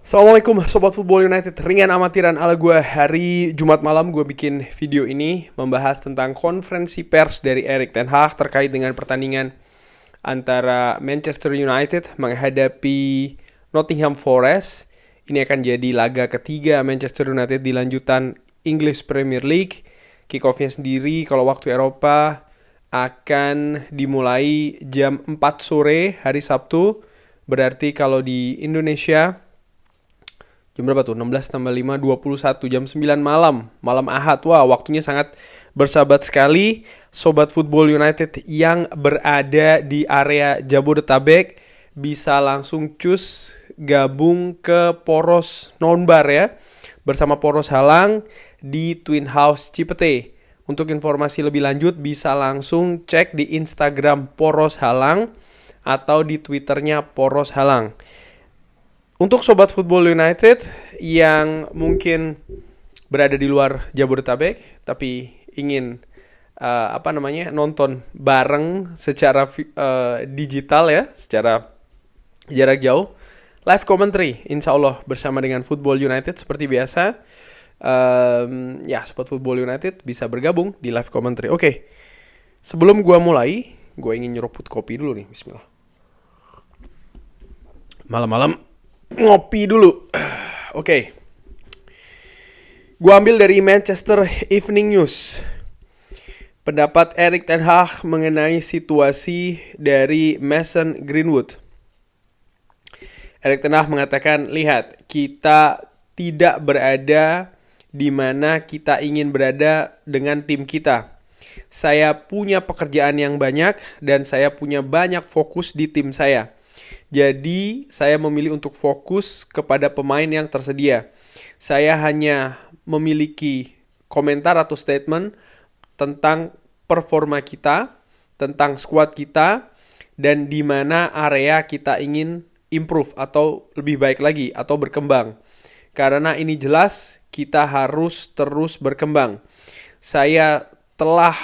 Assalamualaikum Sobat Football United. Ringan amatiran ala gue. Hari Jumat malam gue bikin video ini membahas tentang konferensi pers dari Erik ten Hag terkait dengan pertandingan antara Manchester United menghadapi Nottingham Forest. Ini akan jadi laga ketiga Manchester United di lanjutan English Premier League. Kick-off-nya sendiri kalau waktu Eropa akan dimulai jam 4 sore hari Sabtu. Berarti kalau di Indonesia jam berapa tuh? 16 tambah 5, 21. Jam 9 malam. Malam Ahad. Wah, waktunya sangat bersahabat sekali. Sobat Football United yang berada di area Jabodetabek bisa langsung cus gabung ke Poros Nonbar ya. Bersama Poros Halang di Twin House Cipete. Untuk informasi lebih lanjut bisa langsung cek di Instagram Poros Halang atau di Twitternya Poros Halang. Untuk Sobat Football United yang mungkin berada di luar Jabodetabek tapi ingin nonton bareng secara digital ya, secara jarak jauh, live commentary insya Allah bersama dengan Football United seperti biasa. Sobat Football United bisa bergabung di live commentary. Oke, sebelum gue mulai, gue ingin nyeruput kopi dulu nih. Bismillah. Malam-malam ngopi dulu. Oke. Gua ambil dari Manchester Evening News. Pendapat Erik ten Hag mengenai situasi dari Mason Greenwood. Erik ten Hag mengatakan, lihat, kita tidak berada di mana kita ingin berada dengan tim kita. Saya punya pekerjaan yang banyak dan saya punya banyak fokus di tim saya. Jadi, saya memilih untuk fokus kepada pemain yang tersedia. Saya hanya memiliki komentar atau statement tentang performa kita, tentang squad kita, dan di mana area kita ingin improve atau lebih baik lagi atau berkembang. Karena ini jelas kita harus terus berkembang. Saya telah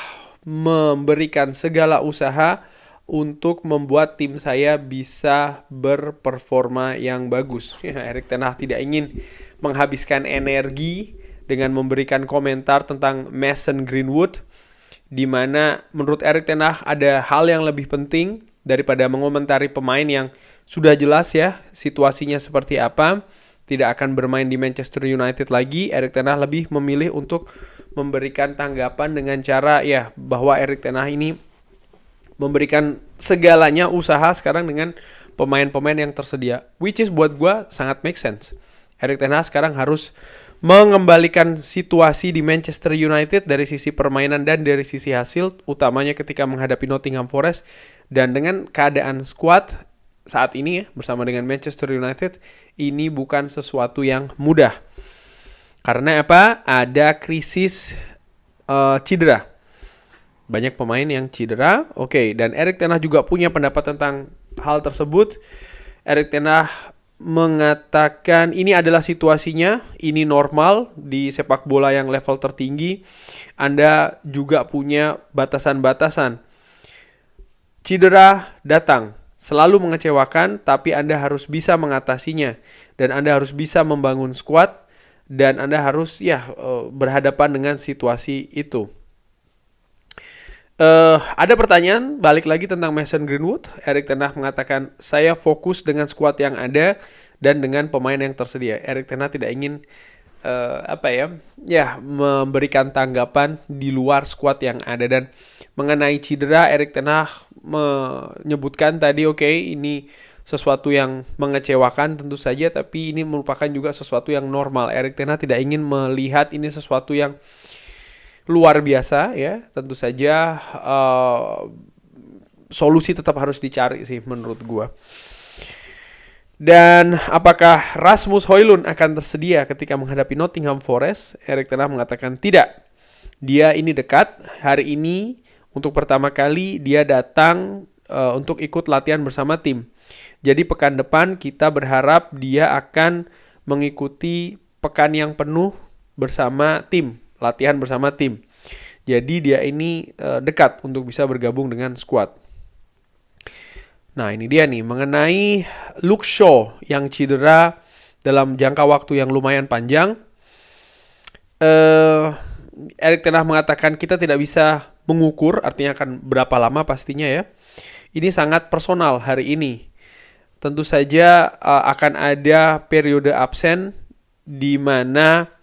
memberikan segala usaha untuk membuat tim saya bisa berperforma yang bagus. Erik ten Hag tidak ingin menghabiskan energi dengan memberikan komentar tentang Mason Greenwood, di mana menurut Erik ten Hag ada hal yang lebih penting daripada mengomentari pemain yang sudah jelas ya situasinya seperti apa, tidak akan bermain di Manchester United lagi. Erik ten Hag lebih memilih untuk memberikan tanggapan dengan cara ya bahwa Erik ten Hag ini memberikan segalanya usaha sekarang dengan pemain-pemain yang tersedia, which is buat gue sangat make sense. Erik ten Hag sekarang harus mengembalikan situasi di Manchester United dari sisi permainan dan dari sisi hasil, utamanya ketika menghadapi Nottingham Forest. Dan dengan keadaan squad saat ini ya, bersama dengan Manchester United, ini bukan sesuatu yang mudah. Karena apa? Ada krisis cedera. Banyak pemain yang cedera. Oke, dan Erik ten Hag juga punya pendapat tentang hal tersebut. Erik ten Hag mengatakan ini adalah situasinya, ini normal di sepak bola yang level tertinggi. Anda juga punya batasan-batasan. Cedera datang, selalu mengecewakan, tapi Anda harus bisa mengatasinya. Dan Anda harus bisa membangun squad, dan Anda harus berhadapan dengan situasi itu. Ada pertanyaan balik lagi tentang Mason Greenwood. Erik ten Hag mengatakan, saya fokus dengan skuad yang ada dan dengan pemain yang tersedia. Erik ten Hag tidak ingin memberikan tanggapan di luar skuad yang ada. Dan mengenai cedera, Erik ten Hag menyebutkan tadi ini sesuatu yang mengecewakan tentu saja, tapi ini merupakan juga sesuatu yang normal. Erik ten Hag tidak ingin melihat ini sesuatu yang luar biasa ya, tentu saja solusi tetap harus dicari sih menurut gua. Dan apakah Rasmus Højlund akan tersedia ketika menghadapi Nottingham Forest? Erik ten Hag mengatakan tidak. Dia ini dekat. Hari ini untuk pertama kali dia datang untuk ikut latihan bersama tim. Jadi pekan depan kita berharap dia akan mengikuti pekan yang penuh bersama tim, latihan bersama tim. Jadi dia ini dekat untuk bisa bergabung dengan squad. Nah, ini dia nih mengenai Luke Shaw yang cedera dalam jangka waktu yang lumayan panjang. Erik ten Hag mengatakan kita tidak bisa mengukur, artinya akan berapa lama pastinya ya. Ini sangat personal hari ini. Tentu saja akan ada periode absen di mana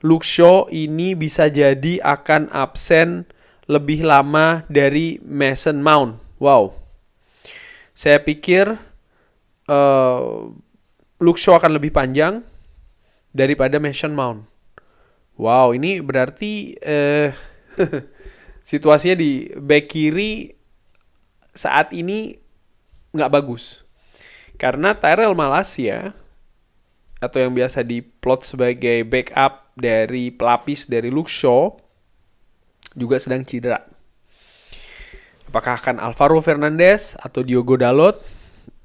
Luke Shaw ini bisa jadi akan absen lebih lama dari Mason Mount. Wow. Saya pikir Luke Shaw akan lebih panjang daripada Mason Mount. Wow, ini berarti situasinya di back kiri saat ini nggak bagus. Karena Tyrell Malacia, atau yang biasa diplot sebagai backup dari pelapis dari Luke Shaw, juga sedang cedera. Apakah akan Alvaro Fernandez atau Diogo Dalot?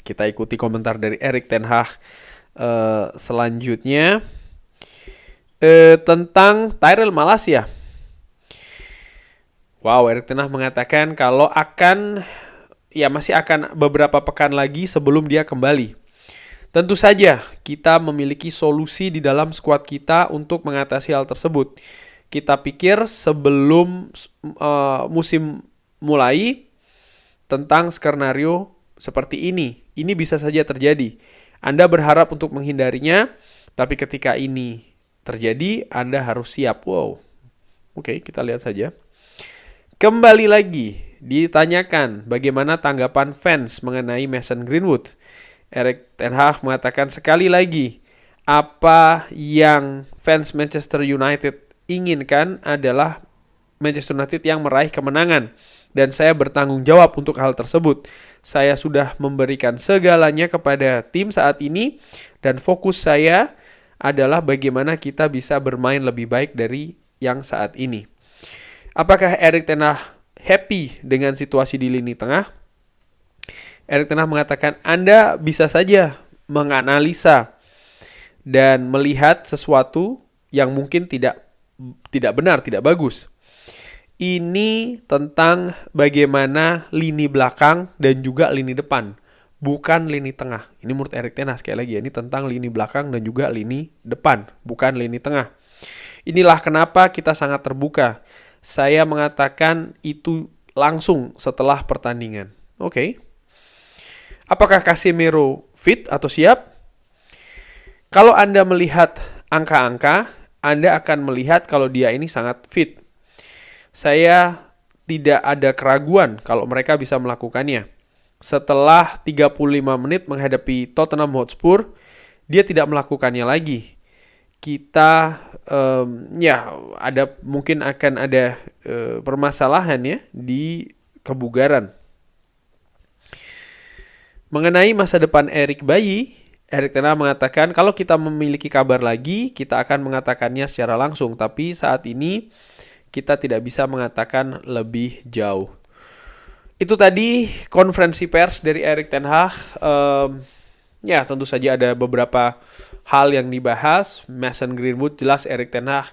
Kita ikuti komentar dari Erik ten Hag selanjutnya. Tentang Tyrell Malacia. Wow, Erik ten Hag mengatakan kalau masih akan beberapa pekan lagi sebelum dia kembali. Tentu saja kita memiliki solusi di dalam skuad kita untuk mengatasi hal tersebut. Kita pikir sebelum musim mulai tentang skenario seperti ini. Ini bisa saja terjadi. Anda berharap untuk menghindarinya, tapi ketika ini terjadi, Anda harus siap. Wow. Oke, kita lihat saja. Kembali lagi, ditanyakan bagaimana tanggapan fans mengenai Mason Greenwood. Erik ten Hag mengatakan sekali lagi, apa yang fans Manchester United inginkan adalah Manchester United yang meraih kemenangan. Dan saya bertanggung jawab untuk hal tersebut. Saya sudah memberikan segalanya kepada tim saat ini. Dan fokus saya adalah bagaimana kita bisa bermain lebih baik dari yang saat ini. Apakah Erik ten Hag happy dengan situasi di lini tengah? Erik ten Hag mengatakan Anda bisa saja menganalisa dan melihat sesuatu yang mungkin tidak benar, tidak bagus. Ini tentang bagaimana lini belakang dan juga lini depan, bukan lini tengah. Ini menurut Erik ten Hag, sekali lagi ini tentang lini belakang dan juga lini depan, bukan lini tengah. Inilah kenapa kita sangat terbuka. Saya mengatakan itu langsung setelah pertandingan. Oke. Apakah Casemiro fit atau siap? Kalau Anda melihat angka-angka, Anda akan melihat kalau dia ini sangat fit. Saya tidak ada keraguan kalau mereka bisa melakukannya. Setelah 35 menit menghadapi Tottenham Hotspur, dia tidak melakukannya lagi. Kita mungkin akan ada permasalahan ya di kebugaran. Mengenai masa depan Erik Bailly, Erik ten Hag mengatakan kalau kita memiliki kabar lagi, kita akan mengatakannya secara langsung. Tapi saat ini kita tidak bisa mengatakan lebih jauh. Itu tadi konferensi pers dari Erik ten Hag. Tentu saja ada beberapa hal yang dibahas. Mason Greenwood, jelas Erik ten Hag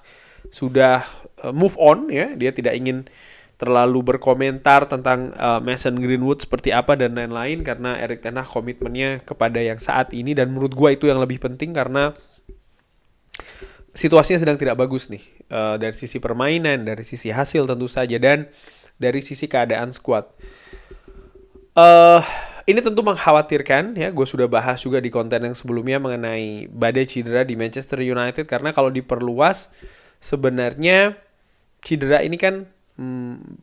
sudah move on ya. Dia tidak ingin terlalu berkomentar tentang Mason Greenwood seperti apa dan lain-lain, karena Erik ten Hag komitmennya kepada yang saat ini, dan menurut gue itu yang lebih penting karena situasinya sedang tidak bagus nih, dari sisi permainan, dari sisi hasil tentu saja, dan dari sisi keadaan skuad. Ini tentu mengkhawatirkan ya. Gue sudah bahas juga di konten yang sebelumnya mengenai badai cedera di Manchester United, karena kalau diperluas sebenarnya cedera ini kan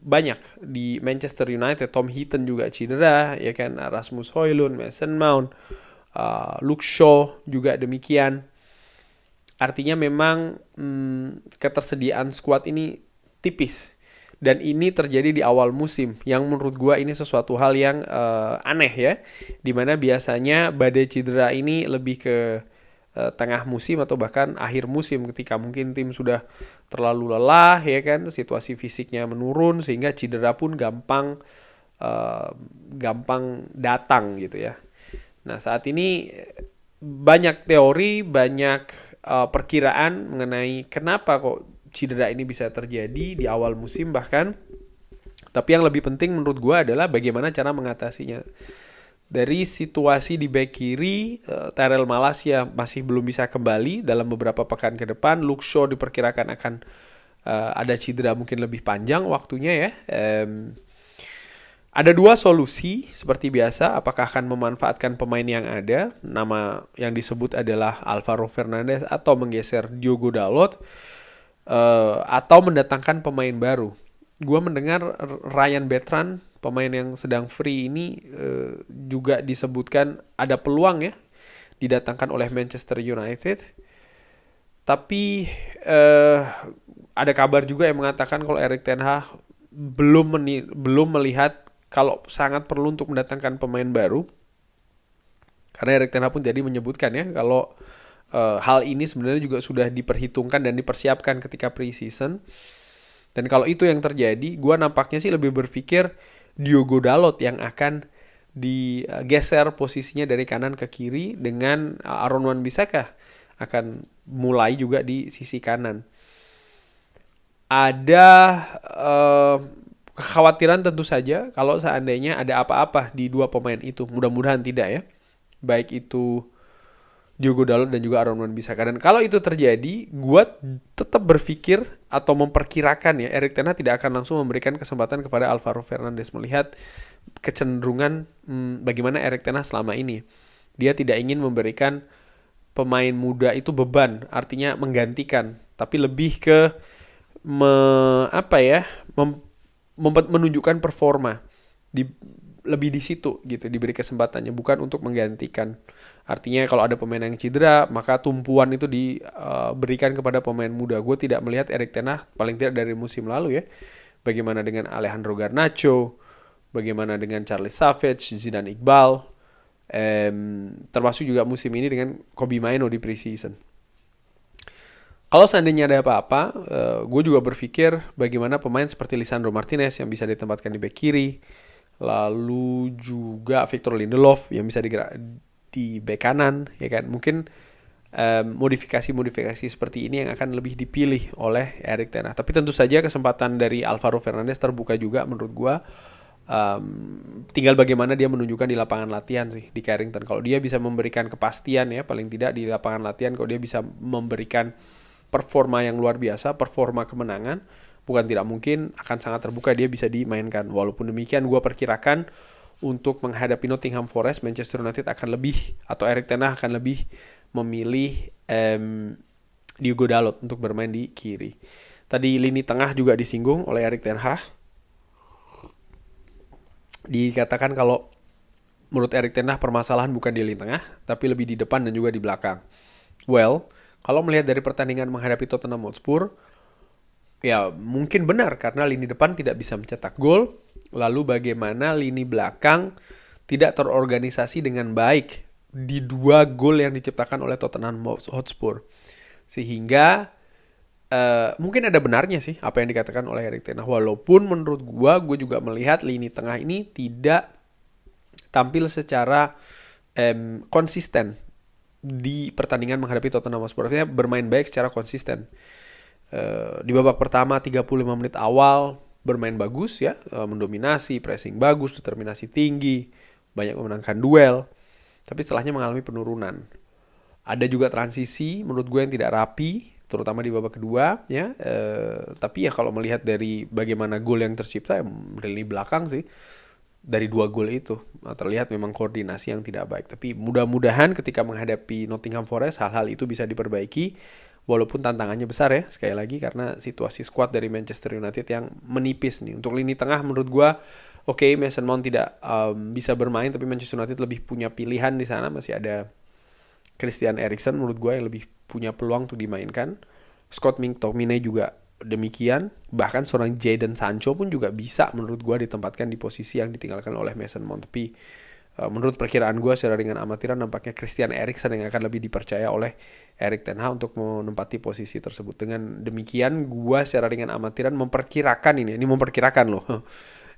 banyak di Manchester United. Tom Heaton juga cedera ya kan, Rasmus Højlund, Mason Mount, Luke Shaw juga demikian. Artinya memang ketersediaan skuad ini tipis. Dan ini terjadi di awal musim, yang menurut gue ini sesuatu hal yang aneh ya. Dimana biasanya badai cedera ini lebih ke tengah musim atau bahkan akhir musim, ketika mungkin tim sudah terlalu lelah ya kan, situasi fisiknya menurun sehingga cedera pun gampang datang gitu ya. Nah saat ini banyak teori, banyak perkiraan mengenai kenapa kok cedera ini bisa terjadi di awal musim bahkan. Tapi yang lebih penting menurut gue adalah bagaimana cara mengatasinya. Dari situasi di bek kiri, Tyrell Malacia masih belum bisa kembali dalam beberapa pekan ke depan. Luke Shaw diperkirakan akan ada cedera mungkin lebih panjang waktunya ya. Ada dua solusi seperti biasa. Apakah akan memanfaatkan pemain yang ada? Nama yang disebut adalah Alvaro Fernandez atau menggeser Diogo Dalot, atau mendatangkan pemain baru. Gua mendengar Ryan Bertrand, pemain yang sedang free ini, juga disebutkan ada peluang ya didatangkan oleh Manchester United. Tapi ada kabar juga yang mengatakan kalau Erik ten Hag belum melihat kalau sangat perlu untuk mendatangkan pemain baru. Karena Erik ten Hag pun jadi menyebutkan ya kalau hal ini sebenarnya juga sudah diperhitungkan dan dipersiapkan ketika pre-season. Dan kalau itu yang terjadi, gue nampaknya sih lebih berpikir Diogo Dalot yang akan digeser posisinya dari kanan ke kiri, dengan Aaron Wan-Bissaka akan mulai juga di sisi kanan. Ada kekhawatiran tentu saja kalau seandainya ada apa-apa di dua pemain itu. Mudah-mudahan tidak ya. Baik itu Diogo Dalot dan juga Aaron Wan-Bissaka. Dan kalau itu terjadi, gue tetap berpikir atau memperkirakan ya, Erik ten Hag tidak akan langsung memberikan kesempatan kepada Alvaro Fernandez, melihat kecenderungan bagaimana Erik ten Hag selama ini. Dia tidak ingin memberikan pemain muda itu beban, artinya menggantikan, tapi lebih ke menunjukkan performa lebih di situ gitu, diberi kesempatannya, bukan untuk menggantikan. Artinya kalau ada pemain yang cedera, maka tumpuan itu diberikan kepada pemain muda. Gue tidak melihat Erik ten Hag, paling tidak dari musim lalu ya, bagaimana dengan Alejandro Garnacho, bagaimana dengan Charlie Savage, Zidane Iqbal, termasuk juga musim ini dengan Kobbie Mainoo di pre-season. Kalau seandainya ada apa-apa, gue juga berpikir bagaimana pemain seperti Lisandro Martinez yang bisa ditempatkan di bek kiri, lalu juga Victor Lindelof yang bisa digerak di bek kanan, ya kan? Mungkin modifikasi seperti ini yang akan lebih dipilih oleh Erik ten Hag. Tapi tentu saja kesempatan dari Alvaro Fernandez terbuka juga menurut gue. Tinggal bagaimana dia menunjukkan di lapangan latihan sih di Carrington. Kalau dia bisa memberikan kepastian ya, paling tidak di lapangan latihan, kalau dia bisa memberikan performa yang luar biasa, performa kemenangan, bukan tidak mungkin akan sangat terbuka dia bisa dimainkan. Walaupun demikian, gue perkirakan untuk menghadapi Nottingham Forest, Manchester United akan lebih, atau Erik ten Hag akan lebih memilih Diogo Dalot untuk bermain di kiri. Tadi lini tengah juga disinggung oleh Erik ten Hag. Dikatakan kalau menurut Erik ten Hag permasalahan bukan di lini tengah, tapi lebih di depan dan juga di belakang. Well, kalau melihat dari pertandingan menghadapi Tottenham Hotspur, ya mungkin benar karena lini depan tidak bisa mencetak gol. Lalu bagaimana lini belakang tidak terorganisasi dengan baik di dua gol yang diciptakan oleh Tottenham Hotspur. Sehingga mungkin ada benarnya sih apa yang dikatakan oleh Erik ten Hag. Walaupun menurut gue juga melihat lini tengah ini tidak tampil secara konsisten di pertandingan menghadapi Tottenham Hotspur. Artinya bermain baik secara konsisten. Di babak pertama 35 menit awal bermain bagus ya, mendominasi, pressing bagus, determinasi tinggi, banyak memenangkan duel. Tapi setelahnya mengalami penurunan. Ada juga transisi menurut gue yang tidak rapi, terutama di babak kedua ya. Tapi ya kalau melihat dari bagaimana gol yang tercipta, lini belakang sih dari dua gol itu terlihat memang koordinasi yang tidak baik. Tapi mudah-mudahan ketika menghadapi Nottingham Forest hal-hal itu bisa diperbaiki, walaupun tantangannya besar ya, sekali lagi karena situasi skuad dari Manchester United yang menipis nih. Untuk lini tengah menurut gue Mason Mount tidak bisa bermain, tapi Manchester United lebih punya pilihan di sana. Masih ada Christian Eriksen menurut gue yang lebih punya peluang untuk dimainkan. Scott McTominay juga demikian. Bahkan seorang Jadon Sancho pun juga bisa menurut gue ditempatkan di posisi yang ditinggalkan oleh Mason Mount. Tapi menurut perkiraan gue secara dengan amatiran nampaknya Christian Eriksen yang akan lebih dipercaya oleh Erik ten Hag untuk menempati posisi tersebut. Dengan demikian gue secara dengan amatiran memperkirakan ini memperkirakan loh.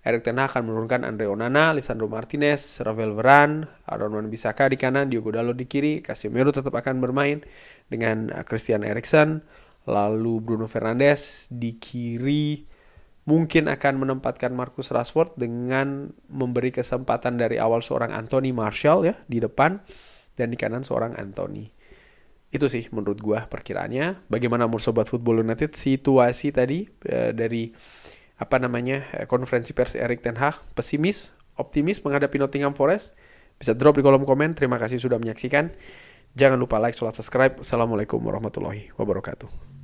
Erik ten Hag akan menurunkan Andre Onana, Lisandro Martinez, Rafael Varane, Aaron Wan-Bissaka di kanan, Diogo Dalot di kiri, Casemiro tetap akan bermain dengan Christian Eriksen, lalu Bruno Fernandes di kiri, mungkin akan menempatkan Marcus Rashford dengan memberi kesempatan dari awal seorang Anthony Martial ya di depan dan di kanan seorang Anthony. Itu sih menurut gua perkiraannya. Bagaimana menurut Sobat Football United situasi tadi dari konferensi pers Erik ten Hag, pesimis, optimis menghadapi Nottingham Forest? Bisa drop di kolom komen. Terima kasih sudah menyaksikan. Jangan lupa like, subscribe. Assalamualaikum warahmatullahi wabarakatuh.